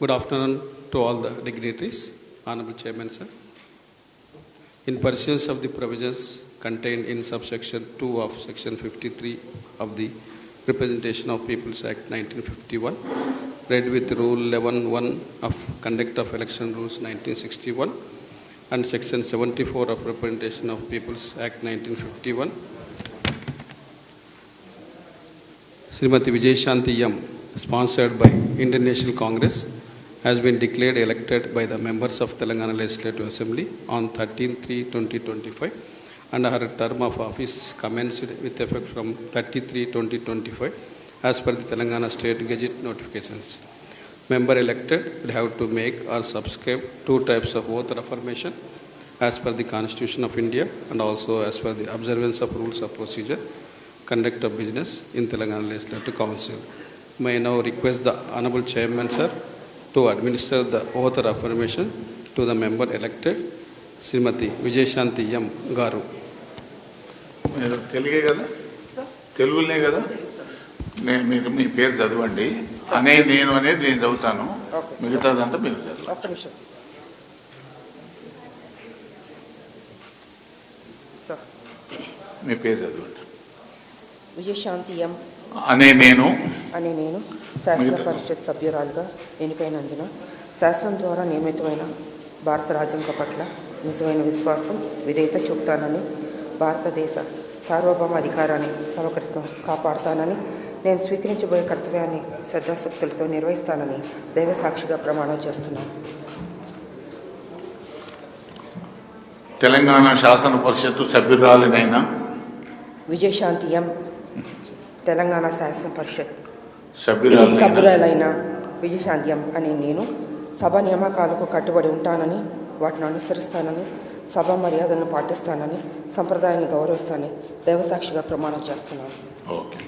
Good afternoon to all the dignitaries, Honorable Chairman, sir. In pursuance of the provisions contained in subsection 2 of section 53 of the Representation of Peoples Act 1951, read with Rule 11(1) of Conduct of Election Rules 1961 and section 74 of Representation of Peoples Act 1951, Srimati Vijayashanti M, sponsored by Indian National Congress, has been declared elected by the members of Telangana Legislative Assembly on 13/3/2025 and her term of office commenced with effect from 30/3/2025 as per the Telangana State Gazette notifications. Member elected will have to make or subscribe 2 types of oath of affirmation as per the Constitution of India and also as per the observance of rules of procedure, conduct of business in Telangana Legislative Council. May I now request the Honorable Chairman, sir, to administer the oath of affirmation to the member elected, Srimati Vijayashanti M. Garu. తెలుగే కదా, తెలుగులే కదా, మీరు మీ పేరు చదవండి. అనే నేను అనేది నేను చదువుతాను, మిగతాదంతా మీరు చదవండి. మీ పేరు చదవండి. విజయశాంతి ఎం అనే నేను శాసన పరిషత్ సభ్యురాలుగా ఎన్నికైనందున శాసనం ద్వారా నియమితమైన భారత రాజ్యాంగం పట్ల నిజమైన విశ్వాసం, విధేయత చూపుతానని, భారతదేశ సార్వభౌమ అధికారాన్ని సమగ్రతను కాపాడుతానని, నేను స్వీకరించబోయే కర్తవ్యాన్ని శ్రద్ధాశక్తులతో నిర్వహిస్తానని దైవ సాక్షిగా ప్రమాణం చేస్తున్నాను. తెలంగాణ శాసన పరిషత్తు సభ్యురాలినైన విజయశాంతి ఎం, తెలంగాణ శాసన పరిషత్ సభ్యురాలైన విజయశాంతి ఎం అనే నేను సభ నియామకాలకు కట్టుబడి ఉంటానని, వాటిని అనుసరిస్తానని, సభ మర్యాదలను పాటిస్తానని, సంప్రదాయాన్ని గౌరవిస్తానని దైవసాక్షిగా ప్రమాణం చేస్తున్నాను. ఓకే.